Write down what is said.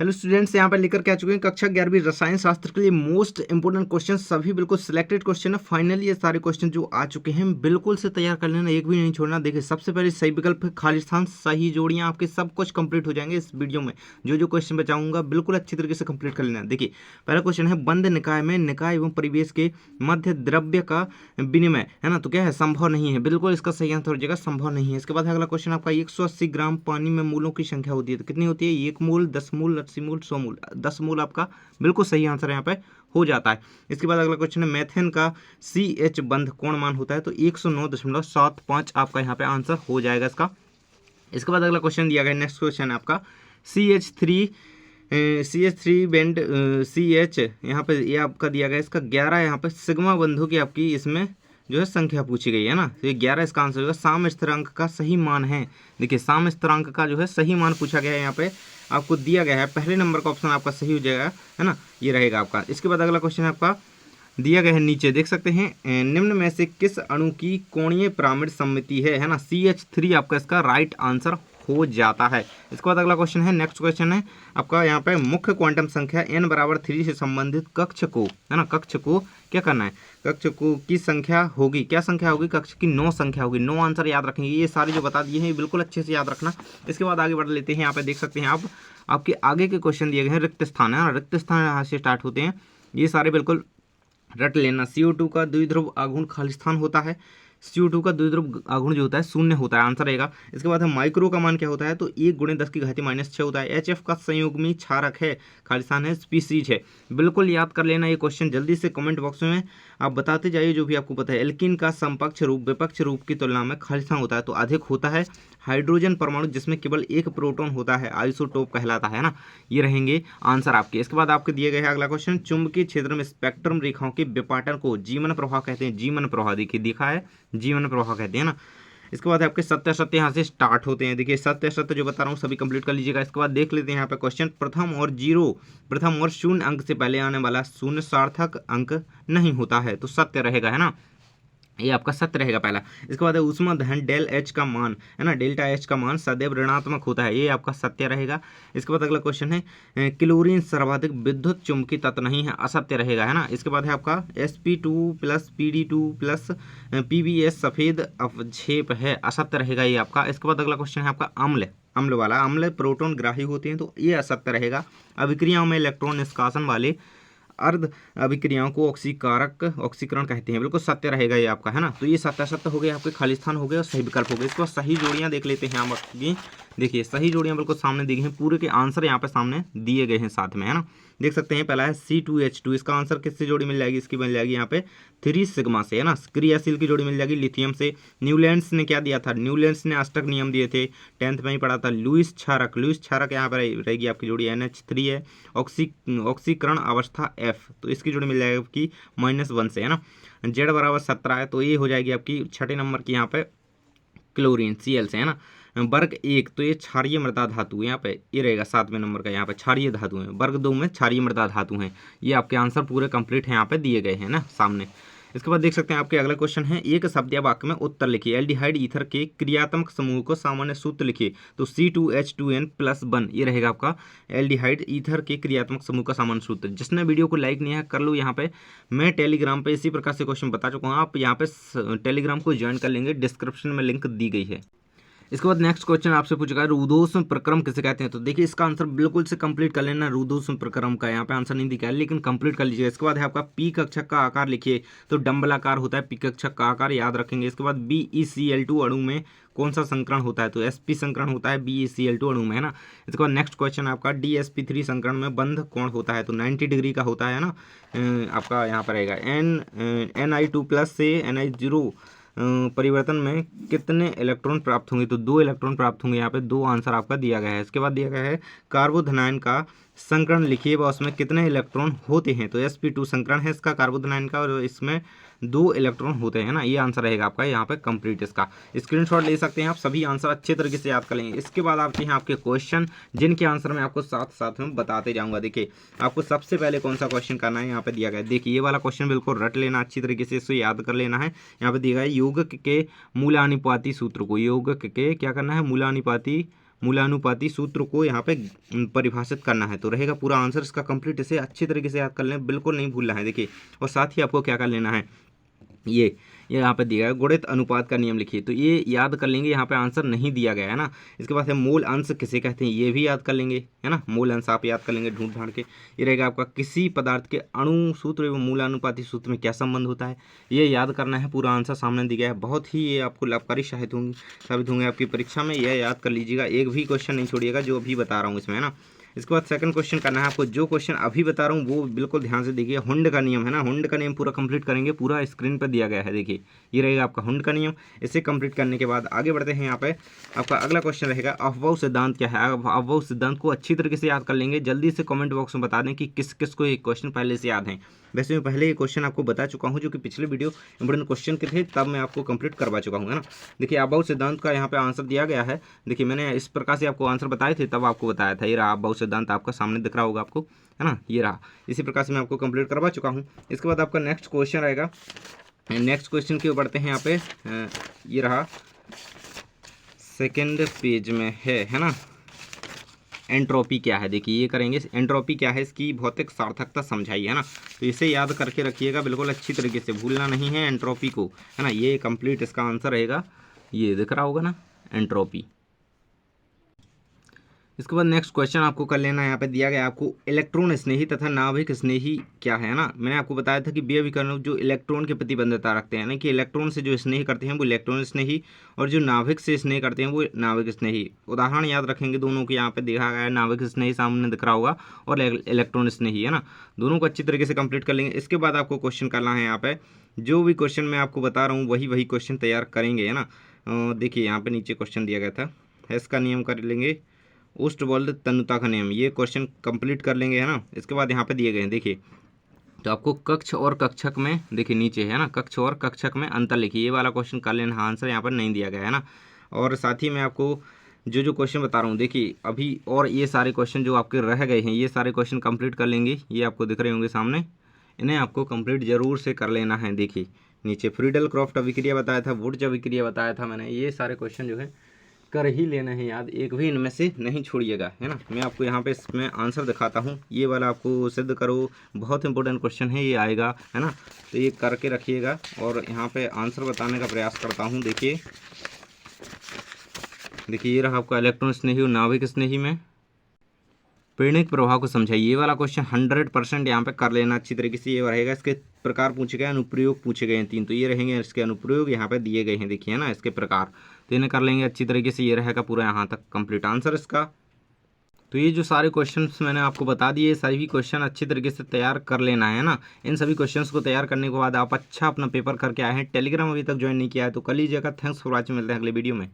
Hello students, यहाँ पर लेकर के आ चुके हैं कक्षा 11वीं रसायन शास्त्र के लिए मोस्ट इंपोर्टेंट क्वेश्चन। सभी बिल्कुल सिलेक्टेड क्वेश्चन है। फाइनली ये सारे क्वेश्चन जो आ चुके हैं बिल्कुल से तैयार कर लेना, एक भी नहीं छोड़ना। देखिए, सबसे पहले सही विकल्प, खाली स्थान, सही जोड़ियां, आपके सब कुछ कंप्लीट हो जाएंगे इस वीडियो में। जो क्वेश्चन बचाऊंगा बिल्कुल अच्छी तरीके से कंप्लीट कर लेना। देखिए, पहला क्वेश्चन है, बंद निकाय में निकाय एवं परिवेश के मध्य द्रव्य का विनिमय है ना, तो क्या है, संभव नहीं है। बिल्कुल इसका सही आंसर हो जाएगा, संभव नहीं है। इसके बाद अगला क्वेश्चन आपका, 180 ग्राम पानी में मूलों की संख्या होती है तो कितनी होती है? 1 मूल, 10 मूल, 80 मूल, 100 मूल। 10 मूल आपका बिल्कुल सही आंसर यहाँ पे हो जाता है। इसके बाद अगला क्वेश्चन है, मेथेन का CH बंध कोण मान होता है तो 109.75 आपका यहाँ पे आंसर हो जाएगा इसका। इसके बाद अगला क्वेश्चन दिया गया, नेक्स्ट क्वेश्चन है आपका, CH3 बेंड CH यहाँ पे ये आपका दिया गया, इसका 11 यहाँ पे सिग्मा बंधों की आपकी इसमें जो है संख्या पूछी गई है ना, तो ये 11 इसका आंसर होगा। साम स्थिरांक का सही मान है, देखिए साम स्थिरांक का जो है सही मान पूछा गया है, यहाँ पे आपको दिया गया है। पहले नंबर का ऑप्शन आपका सही हो जाएगा, है ना, ये रहेगा आपका। इसके बाद अगला क्वेश्चन आपका दिया गया है, नीचे देख सकते हैं, निम्न में से किस अणु की कोणीय पिरामिड सममिति है ना, CH3 आपका इसका राइट आंसर हो जाता है। इसके बाद अगला क्वेश्चन है, नेक्स्ट क्वेश्चन है आपका यहाँ पे, मुख्य क्वांटम संख्या n बराबर 3 से संबंधित कक्ष को, है ना, कक्ष को क्या करना है, कक्ष को की संख्या होगी, क्या संख्या होगी, कक्ष की 9 संख्या होगी। 9 आंसर याद रखेंगे, ये सारे जो बता दिए हैं बिल्कुल अच्छे से याद रखना। इसके बाद आगे बढ़ लेते हैं, यहाँ पे देख सकते हैं आप, आपके आगे के क्वेश्चन दिए गए हैं, रिक्त स्थान है ना, रिक्त स्थान यहाँ से स्टार्ट होते हैं, ये सारे बिल्कुल रट लेना। CO2 का द्विध्रुव आघूर्ण खाली स्थान होता है, CO2 का द्विध्रुव आघूर्ण जो होता है शून्य होता है, आंसर रहेगा। इसके बाद है, माइक्रो का मान क्या होता है, तो 1 × 10⁻⁶ होता है। HF का संयुग्मी क्षारक है, खाली स्थान है, स्पीसीज है। बिल्कुल याद कर लेना ये क्वेश्चन, जल्दी से कमेंट बॉक्स में आप बताते जाइए जो भी आपको पता है। एल्कीन का समकक्ष रूप विपक्ष रूप की तुलना में खाली स्थान होता है तो अधिक होता है। हाइड्रोजन परमाणु जिसमें केवल एक प्रोटॉन होता है आइसोटोप कहलाता है ना, ये रहेंगे आंसर आपके। इसके बाद आपके दिए गए हैं अगला क्वेश्चन, चुंबकीय क्षेत्र में स्पेक्ट्रम रेखाओं के विपाटन को जीवन प्रवाह कहते हैं। जीवन प्रवाह देखिए दिखा है, जीवन प्रवाह कहते हैं ना। इसके बाद आपके सत्य असत्य यहाँ से स्टार्ट होते हैं। देखिए, सत्य असत्य जो बता रहा हूँ सभी कंप्लीट कर लीजिएगा। इसके बाद देख लेते हैं यहाँ पे क्वेश्चन, प्रथम और 0 अंक से पहले आने वाला शून्य सार्थक अंक नहीं होता है तो सत्य रहेगा, है ना, ये आपका सत्य रहेगा पहला। इसके बाद ऊष्मा दहन डेल H का मान, है ना, डेल्टा H का मान सदैव ऋणात्मक होता है, ये आपका सत्य रहेगा। इसके बाद अगला क्वेश्चन है, क्लोरीन सर्वाधिक विद्युत चुंबकीय तत्व नहीं है, असत्य रहेगा, है ना। इसके बाद है आपका Sp2+ Pd2+ PbS सफेद अवक्षेप है, असत्य रहेगा ये आपका। इसके बाद अगला क्वेश्चन है आपका, अम्ल वाला, अम्ल प्रोटॉन ग्राही होते हैं तो ये असत्य रहेगा। अभिक्रियाओं में इलेक्ट्रॉन निष्कासन वाले अर्ध अभिक्रियाओं को ऑक्सीकरण कहते हैं, बिल्कुल सत्य रहेगा ये आपका, है ना। तो ये सत्य असत्य हो गए आपके, खाली स्थान हो गए और सही विकल्प हो गए। इसके बाद सही जोड़ियां देख लेते हैं हम आपकी। देखिए, सही जोड़ियां बिल्कुल सामने दी गई हैं, पूरे के आंसर यहाँ पे सामने दिए गए हैं साथ में, है ना। देख सकते हैं, पहला है C2H2, इसका आंसर किससे जोड़ी मिल जाएगी, इसकी मिल जाएगी यहाँ पे 3 सिग्मा से, है ना। क्रियाशील की जोड़ी मिल जाएगी लिथियम से। न्यूलैंड्स ने क्या दिया था, न्यूलैंड्स ने अष्टक नियम दिए थे, 10th में ही पढ़ा था। लुईस क्षारक यहाँ पर रहेगी आपकी जोड़ी NH3 है। ऑक्सीकरण अवस्था F, तो इसकी जोड़ी मिल जाएगी आपकी -1 से, है ना। Z बराबर 17 है तो ये हो जाएगी आपकी 6 नंबर की यहाँ पे क्लोरीन Cl से, है ना। वर्ग 1 तो ये क्षारीय मृदा धातु, यहाँ पे ये रहेगा 7वें नंबर का, यहाँ पे क्षारीय धातु है। वर्ग 2 में क्षारीय मृदा धातु है। ये आपके आंसर पूरे कंप्लीट है, यहाँ पे दिए गए हैं ना सामने। इसके बाद देख सकते हैं आपके अगला क्वेश्चन है, एक शब्द या वाक्य में उत्तर लिखिए। एल्डिहाइड ईथर के क्रियात्मक समूह को सामान्य सूत्र लिखिए, तो C2H2N+1 ये रहेगा आपका एल्डिहाइड ईथर के क्रियात्मक समूह का सामान्य सूत्र। जिसने वीडियो को लाइक नहीं है कर लो, यहाँ पे मैं टेलीग्राम पे इसी प्रकार से क्वेश्चन बता चुका हूँ, आप यहाँ पे टेलीग्राम को ज्वाइन कर लेंगे, डिस्क्रिप्शन में लिंक दी गई है। इसके बाद नेक्स्ट क्वेश्चन आपसे पूछेगा, रुद्धोष्म प्रक्रम किसे कहते हैं, तो देखिए इसका आंसर बिल्कुल से कंप्लीट कर लेना। रुद्धोष्म प्रक्रम का यहाँ पे आंसर नहीं दिखा है लेकिन कंप्लीट कर लीजिए। इसके बाद है आपका पी कक्षक का आकार लिखिए, तो डंबलाकार होता है पी कक्षक का आकार, याद रखेंगे। इसके बाद BeCl2 अणु में कौन सा संकरण होता है, तो sp संकरण होता है BeCl2 अणु में, है ना। इसके बाद नेक्स्ट क्वेश्चन आपका DsP3 संकरण में बंध कोण होता है, तो 90 डिग्री का होता है ना। आपका यहाँ पर रहेगा Ni2+ से Ni0 परिवर्तन में कितने इलेक्ट्रॉन प्राप्त होंगे, तो 2 इलेक्ट्रॉन प्राप्त होंगे, यहाँ पे 2 आंसर आपका दिया गया है। इसके बाद दिया गया है कार्बोधनायन का संकरण लिखिए व उसमें कितने इलेक्ट्रॉन होते हैं, तो sp2 संकरण है इसका कार्बोधनायन का और इसमें 2 इलेक्ट्रॉन होते हैं ना, ये आंसर रहेगा आपका यहाँ पे कंप्लीट। इसका स्क्रीनशॉट ले सकते हैं आप, सभी आंसर अच्छे तरीके से याद कर लेंगे। इसके बाद आपके यहाँ आपके क्वेश्चन जिनके आंसर मैं आपको साथ साथ में बताते जाऊँगा। देखिए, आपको सबसे पहले कौन सा क्वेश्चन करना है, यहाँ पे दिया गया है। देखिए, ये वाला क्वेश्चन बिल्कुल रट लेना अच्छी तरीके से, इसको याद कर लेना है। यहाँ पे दिया गया है, योगक के मूलानुपाती सूत्र को, योगक के क्या करना है, मूलानुपाती मूलानुपाती सूत्र को यहाँ पे परिभाषित करना है। तो रहेगा पूरा आंसर इसका कंप्लीट। इसे अच्छी तरीके से याद कर लें, बिल्कुल नहीं भूलना है। देखिए, और साथ ही आपको क्या कर लेना है, ये यहाँ पे दिया है गुणित अनुपात का नियम लिखिए। तो ये याद कर लेंगे, यहाँ पे आंसर नहीं दिया गया है ना। इसके बाद है मूल अंश किसे कहते हैं, ये भी याद कर लेंगे, है ना। मूल अंश आप याद कर लेंगे ढूंढ ढांड के। ये रहेगा आपका किसी पदार्थ के अणु सूत्र एवं मूलानुपाती सूत्र में क्या संबंध होता है, ये याद करना है। पूरा आंसर सामने दिया है। बहुत ही ये आपको लाभकारी साबित होंगे आपकी परीक्षा में। यह याद कर लीजिएगा, एक भी क्वेश्चन नहीं छोड़िएगा जो अभी बता रहा हूँ इसमें, है ना। इसके बाद सेकंड क्वेश्चन करना है आपको। जो क्वेश्चन अभी बता रहा हूँ वो बिल्कुल ध्यान से देखिए। हुंड का नियम है ना, हुंड का नियम पूरा कंप्लीट करेंगे। पूरा स्क्रीन पर दिया गया है, देखिए ये रहेगा आपका हुंड का नियम। इसे कंप्लीट करने के बाद आगे बढ़ते हैं। यहाँ पे आपका अगला क्वेश्चन रहेगा अफवाह सिद्धांत क्या है। अफवाह सिद्धांत को अच्छी तरीके से याद कर लेंगे। जल्दी से कमेंट बॉक्स में बता दें कि किस किस को ये क्वेश्चन पहले से याद है। वैसे मैं पहले ये क्वेश्चन आपको बता चुका हूँ, जो कि पिछले वीडियो इंपोर्टेंट क्वेश्चन के थे, तब मैं आपको कंप्लीट करवा चुका हूँ, है ना। देखिए अफवाह सिद्धांत का यहाँ पे आंसर दिया गया है। देखिए मैंने इस प्रकार से आपको आंसर बताए थे, तब आपको बताया था। ये रहा अफवाह सिद्धांत, आपका सामने दिख रहा होगा आपको, है ना। ये रहा, इसी प्रकार से मैं आपको कंप्लीट करवा चुका हूँ। इसके बाद आपका नेक्स्ट क्वेश्चन रहेगा। नेक्स्ट क्वेश्चन की ओर बढ़ते हैं। यहाँ पे ये रहा, सेकेंड पेज में है ना। एंट्रोपी क्या है, देखिए ये करेंगे। एंट्रोपी क्या है, इसकी भौतिक सार्थकता समझाइए, है ना। तो इसे याद करके रखिएगा बिल्कुल अच्छी तरीके से, भूलना नहीं है एंट्रोपी को, है ना। ये कंप्लीट इसका आंसर रहेगा, ये दिख रहा होगा ना, एंट्रोपी। इसके बाद नेक्स्ट क्वेश्चन आपको कर लेना है। यहाँ पे दिया गया आपको इलेक्ट्रॉन स्नेही तथा नाभिक स्नेही क्या है ना। मैंने आपको बताया था कि वे विकर्ण जो इलेक्ट्रॉन के प्रति बंधता रखते हैं, यानी कि इलेक्ट्रॉन से जो स्नेह करते हैं वो इलेक्ट्रॉन स्नेही, और जो नाभिक से स्नेह करते हैं वो नाभिक स्नेही। उदाहरण याद रखेंगे दोनों के, यहाँ पे देखा गया है नाभिक स्नेही सामने दिख रहा होगा, और इलेक्ट्रॉन स्नेही, है ना। दोनों को अच्छी तरीके से कंप्लीट कर लेंगे। इसके बाद आपको क्वेश्चन करना है। यहाँ पे जो भी क्वेश्चन मैं आपको बता रहा हूँ वही क्वेश्चन तैयार करेंगे, है ना। देखिए यहाँ पे नीचे क्वेश्चन दिया गया था, इसका नियम कर लेंगे। उष्टबल तन्यता का नियम, ये क्वेश्चन कंप्लीट कर लेंगे, है ना। इसके बाद यहाँ पे दिए गए हैं, देखिए तो आपको कक्ष और कक्षक में, देखिए नीचे है ना, कक्ष और कक्षक में अंतर लिखिए। ये वाला क्वेश्चन कर लेना, आंसर यहाँ पर नहीं दिया गया है ना। और साथ ही मैं आपको जो क्वेश्चन बता रहा हूँ, देखिए अभी और ये सारे क्वेश्चन जो आपके रह गए हैं, ये सारे क्वेश्चन कंप्लीट कर लेंगे। ये आपको दिख रहे होंगे सामने, इन्हें आपको कंप्लीट जरूर से कर लेना है। देखिए नीचे फ्रीडल क्राफ्ट अभिक्रिया बताया था, वुड्स अभिक्रिया बताया था मैंने, ये सारे क्वेश्चन जो है कर ही लेना है याद, एक भी इनमें से नहीं छोड़िएगा, है ना। मैं आपको यहाँ पे इसमें आंसर दिखाता हूँ, ये वाला आपको सिद्ध करो, बहुत इंपॉर्टेंट क्वेश्चन है, ये आएगा, है ना। तो ये करके रखिएगा और यहाँ पे आंसर बताने का प्रयास करता हूँ। देखिए ये रहा आपका इलेक्ट्रॉन स्नेही और नाभिक स्नेही में प्रेरणिक प्रभाव को समझाइए। ये वाला क्वेश्चन 100% यहाँ पे कर लेना अच्छी तरीके से। ये रहेगा, इसके प्रकार पूछे गए, अनुप्रयोग पूछे गए हैं 3, तो ये रहेंगे इसके अनुप्रयोग यहाँ पे दिए गए हैं, देखिए, है ना, इसके प्रकार। तो इन्हें कर लेंगे अच्छी तरीके से, ये रहेगा पूरा यहाँ तक कंप्लीट आंसर इसका। तो ये जो सारे क्वेश्चंस मैंने आपको बता दिए, सभी क्वेश्चन अच्छी तरीके से तैयार कर लेना है ना। इन सभी क्वेश्चंस को तैयार करने के बाद आप अच्छा अपना पेपर करके आए हैं। टेलीग्राम अभी तक ज्वाइन नहीं किया है तो कर लीजिएगा। थैंक्स फॉर वॉचिंग, मिलते हैं अगले वीडियो में।